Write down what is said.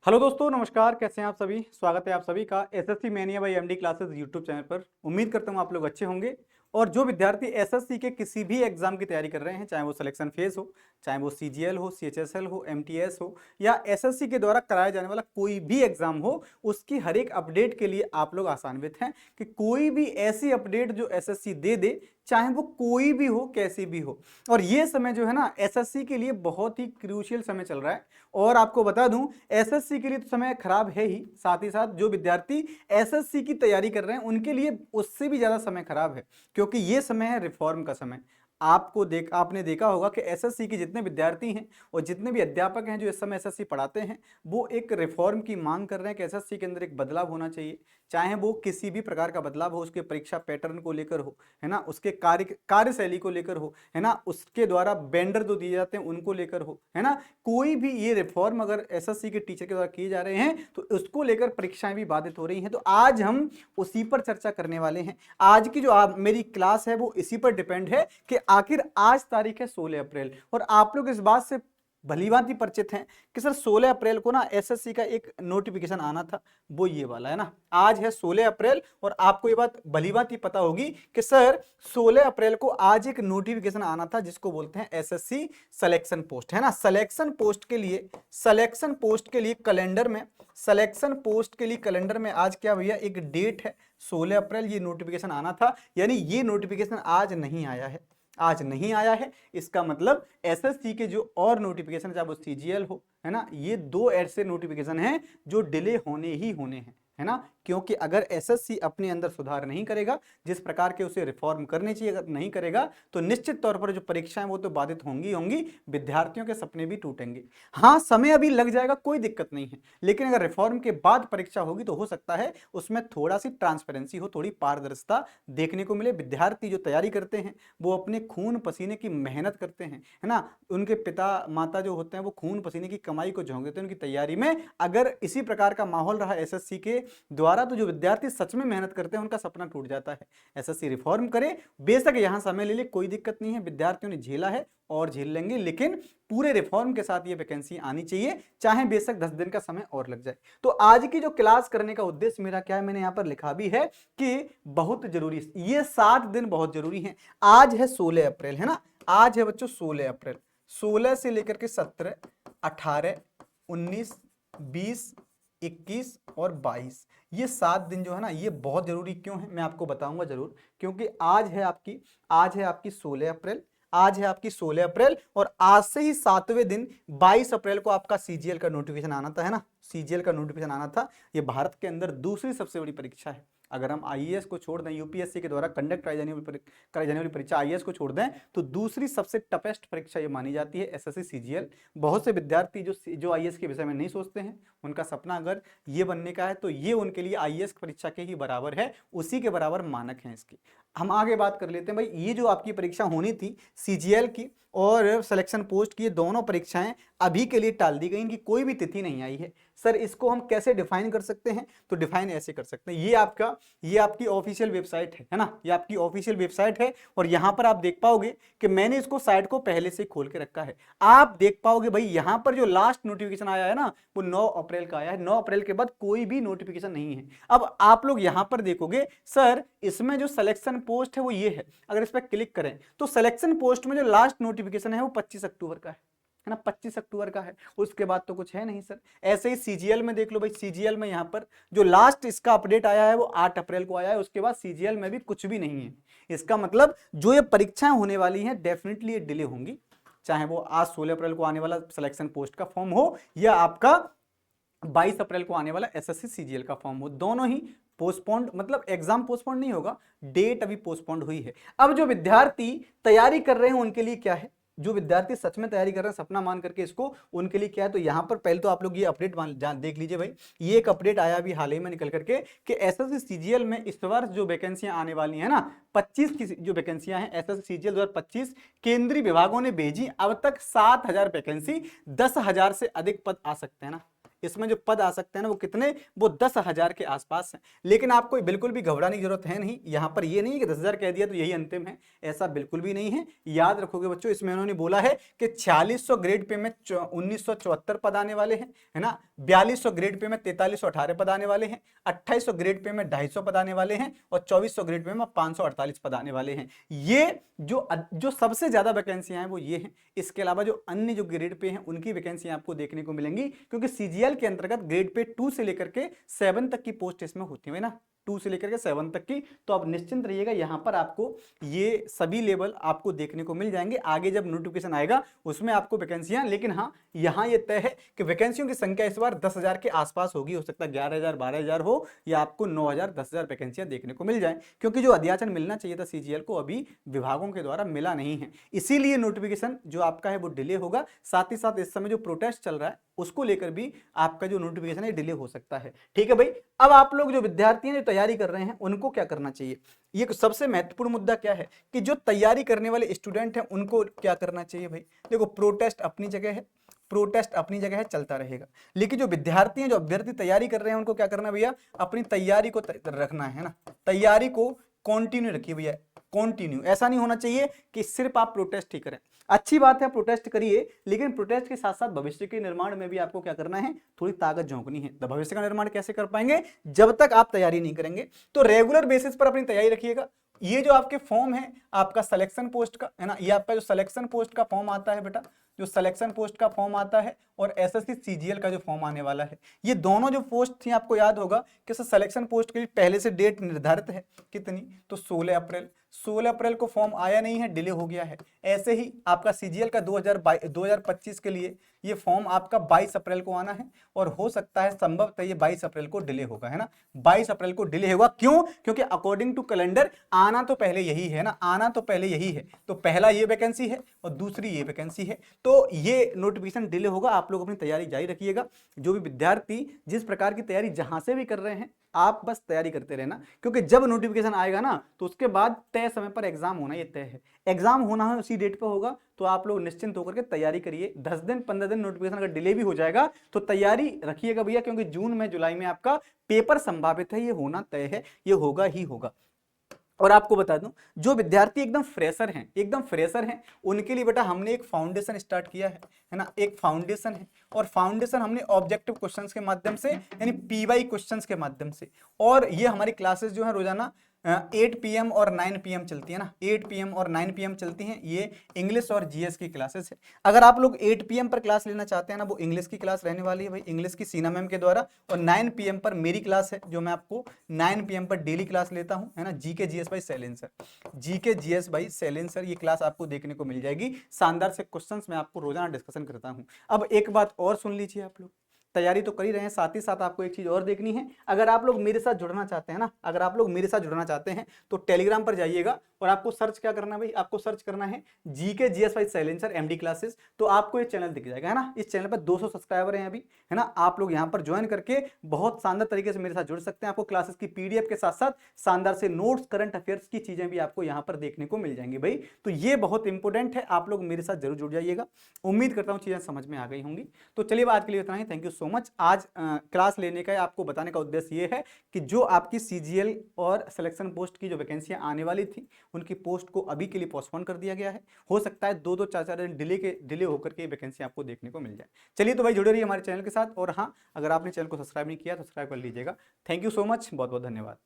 Hello दोस्तों, नमस्कार। कैसे हैं आप सभी? स्वागत है आप सभी का SSC mania by MD classes YouTube channel पर। उम्मीद करता हूं आप लोग अच्छे होंगे। और जो विद्यार्थी एसएससी के किसी भी एग्जाम की तैयारी कर रहे हैं, चाहे वो सिलेक्शन फेज हो, चाहे वो सीजीएल हो, सीएचएसएल हो, एमटीएस हो, या एसएससी के द्वारा कराया जाने वाला कोई भी एग्जाम हो, उसकी हर एक अपडेट के लिए आप लोग आसान्वित हैं कि कोई भी ऐसी अपडेट जो एसएससी दे दे, चाहे वो कोई भी हो, कैसी भी हो। और ये समय जो है ना, एसएससी के लिए बहुत ही क्रूशियल समय चल रहा है। और आपको बता दूं, एसएससी के लिए तो समय खराब है ही, साथ ही साथ जो विद्यार्थी एसएससी की तैयारी कर रहे हैं उनके लिए उससे भी ज्यादा समय खराब है, क्योंकि ये समय है रिफॉर्म का समय। आपने देखा होगा कि एसएससी के जितने विद्यार्थी हैं और जितने भी अध्यापक हैं जो इस समय एसएससी पढ़ाते हैं, वो एक रिफॉर्म की मांग कर रहे हैं कि एसएससी के अंदर एक बदलाव होना चाहिए। चाहे वो किसी भी प्रकार का बदलाव हो, उसके परीक्षा पैटर्न को लेकर हो, है ना, उसके कार्यशैली को लेकर हो, है ना, उसके द्वारा बेंडर जो दिए जाते हैं उनको लेकर हो, है ना। कोई भी ये रिफॉर्म अगर एसएससी के टीचर के द्वारा किए जा रहे हैं तो उसको लेकर परीक्षाएं भी बाधित हो रही हैं। तो आज हम उसी पर चर्चा करने वाले हैं। आज की जो मेरी क्लास है वो इसी पर डिपेंड है कि आखिर आज तारीख है 16 अप्रैल, और आप लोग इस बात से भलीभांति परिचित हैं कि सर 16 अप्रैल को ना एसएससी का एक नोटिफिकेशन आना था, वो ये वाला है ना। आज है 16 अप्रैल और आपको ये बात भलीभांति पता होगी कि सर 16 अप्रैल को आज एक नोटिफिकेशन आना था जिसको बोलते हैं एसएससी सिलेक्शन पोस्ट, है ना। सिलेक्शन पोस्ट के लिए कैलेंडर में आज क्या भैया एक डेट है 16 अप्रैल, ये नोटिफिकेशन आना था। यानी ये नोटिफिकेशन आज नहीं आया है, आज नहीं आया है। इसका मतलब एसएससी के जो और नोटिफिकेशन, चाहे वो सीजीएल हो, है ना, ये दो ऐसे नोटिफिकेशन हैं जो डिले होने ही होने हैं, है ना। क्योंकि अगर एसएससी अपने अंदर सुधार नहीं करेगा, जिस प्रकार के उसे रिफॉर्म करने चाहिए, अगर नहीं करेगा तो निश्चित तौर पर जो परीक्षाएं वो तो बाधित होंगी होंगी, विद्यार्थियों के सपने भी टूटेंगे। हाँ, समय अभी लग जाएगा, कोई दिक्कत नहीं है, लेकिन अगर रिफॉर्म के बाद परीक्षा होगी तो हो सकता है उसमें थोड़ा सी ट्रांसपेरेंसी हो, थोड़ी पारदर्शिता देखने को मिले। विद्यार्थी जो तैयारी करते हैं वो अपने खून पसीने की मेहनत करते हैं, है ना। उनके पिता माता जो होते हैं वो खून पसीने की कमाई को झोंक देते हैं उनकी तैयारी में। अगर इसी प्रकार का माहौल रहा एसएससी के द्वारा तो जो विद्यार्थी सच में मेहनत करते हैं उनका सपना टूट जाता है। एसएससी रिफॉर्म करे, बेशक यहां समय ले ले, कोई दिक्कत नहीं है, विद्यार्थियों ने झेला है और झेल लेंगे, लेकिन पूरे रिफॉर्म के साथ ये वैकेंसी आनी चाहिए, चाहे बेशक 10 दिन का समय और लग जाए। तो आज की जो क्लास करने का उद्देश्य मेरा क्या है, मैंने यहां पर लिखा भी है कि बहुत जरूरी, ये 7 दिन बहुत जरूरी है। आज है 16 अप्रैल, है ना, आज है बच्चों 16 अप्रैल। 16 से लेकर के 17, 18, 19, 20, 21 और 22, ये 7 दिन जो है ना, ये बहुत जरूरी क्यों है मैं आपको बताऊंगा जरूर। क्योंकि आज है आपकी 16 अप्रैल, आज है आपकी 16 अप्रैल, और आज से ही 7वें दिन 22 अप्रैल को आपका सीजीएल का नोटिफिकेशन आना था, है ना। सीजीएल का नोटिफिकेशन आना था। ये भारत के अंदर दूसरी सबसे बड़ी परीक्षा है। अगर हम आईएएस को छोड़ दें, यूपीएससी के द्वारा कंडक्ट कराई जाने वाली परीक्षा आईएएस को छोड़ दें, तो दूसरी सबसे टफेस्ट परीक्षा ये मानी जाती है एसएससी सीजीएल। बहुत से विद्यार्थी जो आईएएस के विषय में नहीं सोचते हैं, उनका सपना अगर ये बनने का है तो ये उनके लिए आईएएस परीक्षा के ही बराबर है, उसी के बराबर मानक है इसकी। हम आगे बात कर लेते हैं भाई, ये जो आपकी परीक्षा होनी थी सीजीएल की और सिलेक्शन पोस्ट की, ये दोनों परीक्षाएं अभी के लिए टाल दी गई, इनकी कोई भी तिथि नहीं आई है। सर इसको हम कैसे डिफाइन कर सकते हैं? तो डिफाइन ऐसे कर सकते हैं, ये आपकी ऑफिशियल वेबसाइट है ना, ये आपकी ऑफिशियल वेबसाइट है, और यहां पर आप देख पाओगे कि मैंने इसको साइट को पहले से खोल के रखा है। आप देख पाओगे भाई, यहां पर जो लास्ट नोटिफिकेशन आया है ना, वो 9 अप्रैल का आया है। 9 अप्रैल के बाद कोई भी नोटिफिकेशन नहीं है। अब आप लोग यहां पर देखोगे, सर इसमें जो सिलेक्शन पोस्ट है वो ये है। अगर इस पर क्लिक करें तो सिलेक्शन पोस्ट में जो लास्ट नोटिफिकेशन है वो 25 अक्टूबर का है ना, 25 अक्टूबर का है। उसके बाद तो कुछ है नहीं सर। ऐसे ही सीजीएल में देख लो भाई, सीजीएल में यहां पर जो लास्ट इसका अपडेट आया है वो 8 अप्रैल को आया है। उसके बाद सीजीएल में भी कुछ भी नहीं है। इसका मतलब जो ये परीक्षाएं होने वाली हैं डेफिनेटली ये डिले होंगी, चाहे वो आज 16 अप्रैल को आने वाला सिलेक्शन पोस्ट का फॉर्म हो या आपका 22 अप्रैल को आने वाला एसएससी सीजीएल का फॉर्म हो। दोनों ही पोस्टपोन्ड, मतलब एग्जाम पोस्टपोन्ड नहीं होगा, डेट अभी पोस्टपोन्ड हुई है। अब जो विद्यार्थी तैयारी कर रहे हैं उनके लिए क्या है, जो विद्यार्थी सच में तैयारी कर रहे हैं सपना मान करके इसको, उनके लिए क्या है, तो यहां पर पहले तो आप लोग ये अपडेट देख लीजिए भाई। ये एक अपडेट आया अभी हाल ही में निकल करके कि एसएससी सीजीएल में इस वर्ष जो वैकेंसियां आने वाली है ना, 25 की जो वैकेंसियां हैं एसएससी सीजीएल 2025, केंद्रीय विभागों ने भेजी। अब तक 7,000 वैकेंसी, 10,000 से अधिक पद आ सकते हैं ना। इसमें जो पद आ सकते हैं ना वो कितने, वो 10,000 के आसपास हैं। लेकिन आपको बिल्कुल भी घबराने की जरूरत है नहीं, यहाँ पर ये नहीं है कि 10,000 कह दिया तो यही अंतिम है, ऐसा बिल्कुल भी नहीं है। याद रखोगे बच्चों, इसमें उन्होंने बोला है कि 4600 ग्रेड पे में 1974 पद आने वाले हैं, है ना, 4200 ग्रेड पे में 4318 पद आने वाले हैं, 2800 ग्रेड पे में 250 पद आने वाले हैं और 2400 ग्रेड पे में 548 पद आने वाले हैं। ये जो सबसे ज्यादा वैकेंसियां हैं वो ये हैं। इसके अलावा जो अन्य जो ग्रेड पे हैं उनकी वैकेंसियां आपको देखने को मिलेंगी, क्योंकि सीजीएल के अंतर्गत ग्रेड पे 2 से लेकर के 7 तक की पोस्ट इसमें होती है ना, 2 से लेकर के 7 तक की। तो आप निश्चिंत रहिएगा, यहां पर आपको ये सभी लेवल आपको देखने को मिल जाएंगे। आगे जब नोटिफिकेशन आएगा उसमें आपको वैकेंसियां, लेकिन हाँ यहां ये तय है कि वैकेंसियों की संख्या इस बार 10,000 के आसपास होगी। हो सकता है 11,000 12,000 हो, या आपको 9,000 10,000 वैकेंसियां देखने को मिल जाए, क्योंकि जो अध्याचन मिलना चाहिए था सीजीएल को अभी विभागों के द्वारा मिला नहीं है, इसीलिए नोटिफिकेशन जो आपका है वो डिले होगा। साथ ही साथ इस समय जो प्रोटेस्ट चल रहा है उसको लेकर भी आपका जो नोटिफिकेशन है डिले हो सकता है। ठीक है भाई, अब आप लोग जो विद्यार्थी हैं जो तैयारी कर रहे हैं उनको क्या करना चाहिए, ये सबसे महत्वपूर्ण मुद्दा क्या है कि जो तैयारी करने वाले स्टूडेंट हैं उनको क्या करना चाहिए भाई। देखो, प्रोटेस्ट अपनी जगह है, प्रोटेस्ट अपनी जगह है, चलता रहेगा, लेकिन जो विद्यार्थी हैं जो अभ्यर्थी तैयारी कर रहे हैं उनको क्या करना है भैया, अपनी तैयारी को रखना है ना, तैयारी को कंटिन्यू रखिए भैया, कंटिन्यू। ऐसा नहीं होना चाहिए कि सिर्फ आप प्रोटेस्ट ही करें। अच्छी बात है प्रोटेस्ट करिए, लेकिन प्रोटेस्ट के साथ साथ भविष्य के निर्माण में भी आपको क्या करना है, थोड़ी ताकत झोंकनी है। तो भविष्य का निर्माण कैसे कर पाएंगे, जब तक आप तैयारी नहीं करेंगे। तो रेगुलर बेसिस पर अपनी तैयारी रखिएगा। ये जो आपके फॉर्म है आपका सिलेक्शन पोस्ट का, है ना, ये आपका जो सिलेक्शन पोस्ट का फॉर्म आता है बेटा, जो सिलेक्शन पोस्ट का फॉर्म आता है और एसएससी सीजीएल का जो फॉर्म आने वाला है, ये दोनों जो पोस्ट थी आपको याद होगा कि सिलेक्शन पोस्ट के लिए पहले से डेट निर्धारित है कितनी, तो 16 अप्रैल। 16 अप्रैल को फॉर्म आया नहीं है, डिले हो गया है। ऐसे ही आपका सीजीएल का 2025 के लिए ये फॉर्म आपका 22 अप्रैल को आना है, और हो सकता है संभवतः ये 22 अप्रैल को डिले होगा, है ना, 22 अप्रैल को डिले होगा। क्यों, क्योंकि अकॉर्डिंग टू कैलेंडर आना तो पहले यही है ना, आना तो पहले यही है। तो पहला ये वैकेंसी है और दूसरी ये वैकेंसी है, तो ये नोटिफिकेशन डिले होगा। आप लोग अपनी तैयारी जारी रखिएगा। जो भी विद्यार्थी जिस प्रकार की तैयारी जहां से भी कर रहे हैं, आप बस तैयारी करते रहना, क्योंकि जब नोटिफिकेशन आएगा ना तो उसके बाद तय समय पर एग्जाम होना, ये तय है। एग्जाम होना है उसी डेट पे होगा, तो आप लोग निश्चिंत होकर के तैयारी करिए। 10 दिन 15 दिन नोटिफिकेशन अगर डिले भी हो जाएगा तो तैयारी रखिएगा भैया, क्योंकि जून में जुलाई में आपका पेपर संभावित है, ये होना तय है, ये होगा ही होगा। और आपको बता दूं, जो विद्यार्थी एकदम फ्रेशर हैं उनके लिए बेटा हमने एक फाउंडेशन स्टार्ट किया है ना, एक फाउंडेशन है। और फाउंडेशन हमने ऑब्जेक्टिव क्वेश्चंस के माध्यम से, यानी पीवाई क्वेश्चंस के माध्यम से, और ये हमारी क्लासेस जो है रोजाना 8 PM और 9 PM चलती है ना, 8 PM और 9 PM चलती हैं। ये इंग्लिश और जीएस की क्लासेस है। अगर आप लोग 8 PM पर क्लास लेना चाहते हैं ना, वो इंग्लिश की क्लास रहने वाली है भाई, इंग्लिश की सीना मैम के द्वारा। और 9 PM पर मेरी क्लास है, जो मैं आपको 9 PM पर डेली क्लास लेता हूं, है ना, GK GS by silencer, GK GS by silencer, ये क्लास आपको देखने को मिल जाएगी। शानदार से क्वेश्चंस मैं आपको रोजाना डिस्कशन करता हूं। अब एक बात और सुन लीजिए, आप लोग तैयारी तो कर ही रहे हैं, साथ ही साथ आपको एक चीज और देखनी है। अगर आप लोग मेरे साथ जुड़ना चाहते हैं ना, अगर आप लोग मेरे साथ जुड़ना चाहते हैं तो टेलीग्राम पर जाइएगा, और आपको सर्च क्या करना है भाई, आपको सर्च करना है GK GS by silencer MD classes. तो आपको ये चैनल दिख जाएगा, है ना। इस चैनल पर 200 सब्सक्राइबर हैं अभी, है ना। आप लोग यहाँ पर ज्वाइन करके बहुत शानदार तरीके से मेरे साथ जुड़ सकते हैं। आपको क्लासेस की पीडीएफ के साथ साथ शानदार से नोट्स, करंट अफेयर्स की चीजें भी आपको यहाँ पर देखने को मिल जाएंगी भाई। तो ये बहुत इंपॉर्टेंट है, आप लोग मेरे साथ जरूर जुड़ जाइएगा। उम्मीद करता हूँ चीजें समझ में आ गई होंगी। तो चलिए आज के लिए इतना ही, थैंक यू सो मच। आज क्लास लेने का आपको बताने का उद्देश्य ये है कि जो आपकी सीजीएल और सिलेक्शन पोस्ट की जो वैकेंसियां आने वाली थी, उनकी पोस्ट को अभी के लिए पोस्टपोन कर दिया गया है। हो सकता है 2-2 4-4 दिन डिले होकर के वैकेंसी आपको देखने को मिल जाए। चलिए तो भाई जुड़े रहिए हमारे चैनल के साथ, और हाँ, अगर आपने चैनल को सब्सक्राइब नहीं किया तो सब्सक्राइब कर लीजिएगा। थैंक यू सो मच, बहुत बहुत धन्यवाद।